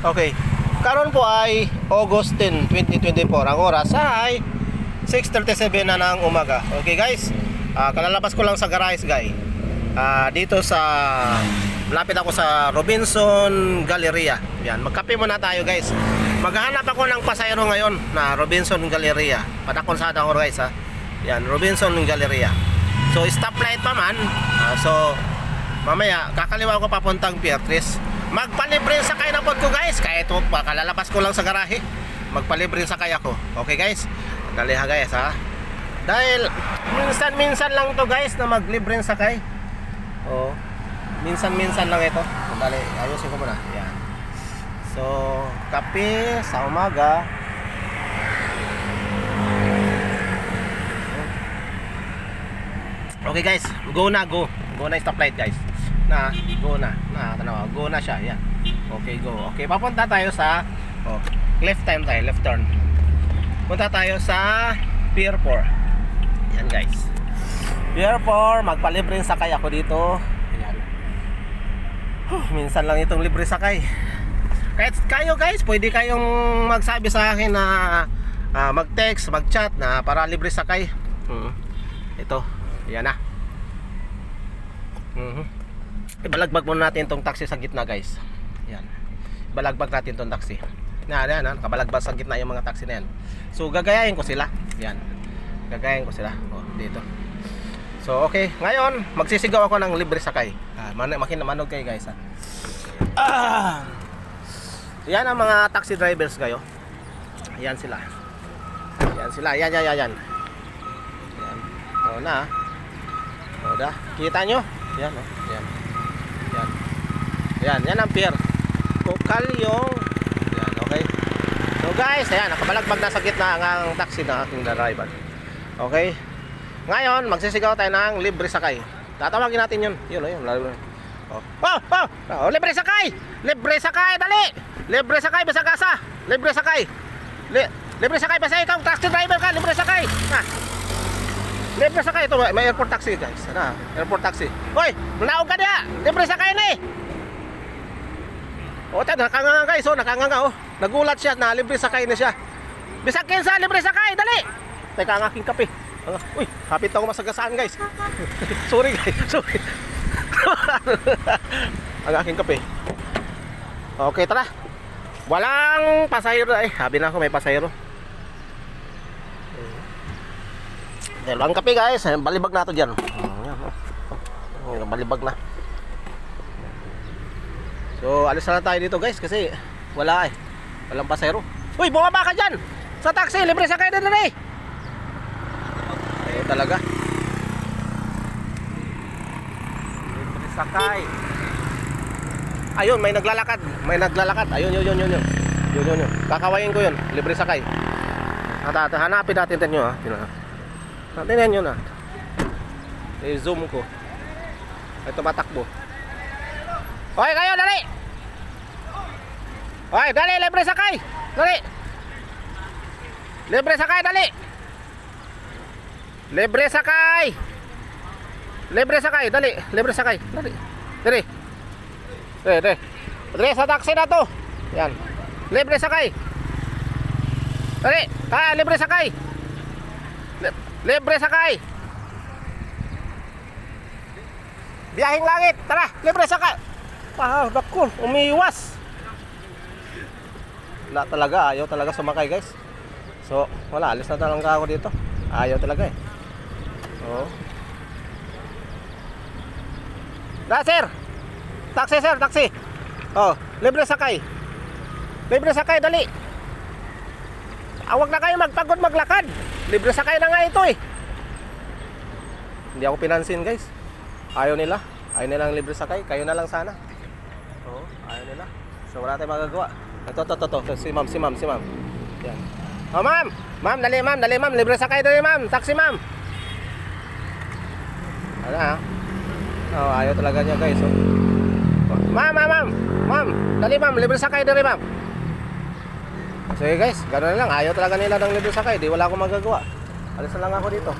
Okay. Karon po ay August 10, 2024. Ang oras ay 6:37 na ng umaga. Okay guys. Kalalabas ko lang sa garage guys. Dito sa lapit ako sa Robinson Galleria. Yan, magkape muna tayo guys. Maghahanap ako ng pasayro ngayon na Robinson Galleria. Padakonsada ako guys ha. Yan, Robinson Galleria. So stoplight pa man. So mamaya kakaliwa ko papuntang Pier 3. Magpalibre sakay na pod ko guys. Kaya ito kalalabas ko lang sa garahe. Magpalibre sakay ako. Okay guys. Dali ha guys ha. Dahil minsan-minsan lang to guys na maglibre sakay. Oh. Minsan-minsan lang ito. Dali, ayusin ko muna. Yan. So, kape sa umaga. Okay guys, go na, go. Go na stoplight guys. Go na. Tanaw, go na siya. Yan. Okay, go. Okay, papunta tayo sa left time tayo, left turn. Punta tayo sa Pier 4. Yan guys. Pier 4, magpalibre sakay ako dito. Yan. Minsan lang itong libre sakay. Kahit kayo guys, pwede kayong magsabi sa akin na mag-text, mag-chat na para libre sakay. Ito, yan na. Ibalagbag muna natin tong taxi sa gitna guys. Yan. Ibalagbag natin tong taxi. Yan, kabalagbag sa gitna yung mga taxi na yan. So gagayahin ko sila. Yan. Gagayahin ko sila. Dito. So okay, ngayon magsisigaw ako ng libre sakay. Makinig kayo guys ha. Yan ang mga taxi drivers kayo. Yan sila. Yan. Yan. Na. Da. Kita nyo? Yan. Yan ang pier. Kalyong. Yan, okay. So guys, ayan, nakabalagbag na sa gitna ang taxi na aking driver. Okay. Ngayon, magsisigaw tayo ng libre sakay. Tatawagin natin yun. Yun. Libre sakay! Libre sakay, dali! Libre sakay, Basagasa! Libre sakay! Libre sakay, basta ikaw, taxi driver ka, libre sakay! Libre sakay, ito, may airport taxi guys. Airport taxi. Hoy, manaog ka niya! Libre sakay na eh! Nakanganga guys, nakanganga. Nagulat siya na libre sakay na siya. Bisakin sa libre sakay, dali! Teka, ang aking kape. Uy, kapit ako masagasaan guys. Sorry guys, sorry. Ang aking kape. Okay, tara. Walang pasahero sabi na ako may pasahero. Dahil ang kape guys, balibag na ito dyan. Balibag na. So alis na tayo dito guys kasi walang pasahero. Uy, bumaba ka dyan sa taxi, libre sakay na rin talaga. Libre sakay. Ayun, may naglalakad. Ayun. Kakawain ko yun, libre sakay. Hanapin natin nyo ha. Tingnan nyo na. I-zoom ko. Ay, tumatakbo. Hoy, kayo, dali! Hoy, dali, libre sakay! Dali! Libre sakay, dali! Libre sakay! Libre sakay, dali! Libre sakay, dali! Dali, sa taxi na to! Yan. Libre sakay! Dali! Libre sakay! Libre sakay! Biyahing langit! Tara! Libre sakay! Naku, umiiwas! Wala talaga, ayaw talaga sumakay guys. So, wala, alis na talaga ako dito. Ayaw talaga sir! Taxi sir, taxi! Libre sakay! Libre sakay, dali! Huwag na kayo magpagod maglakad! Libre sakay na nga ito Hindi ako pinansin guys. Ayaw nila ang libre sakay. Kayo na lang sana. Ayaw nila. So wala tayong magagawa. Ito. Si ma'am. Yan. Ma'am, dali ma'am. Libre sakay dali ma'am. Taxi ma'am. Ayaw talaga niya guys. Ma'am, dali ma'am. Libre sakay dali ma'am. So guys, gano'n na lang. Ayaw talaga nila ng libre sakay. Di wala akong magagawa. Alis na lang ako dito.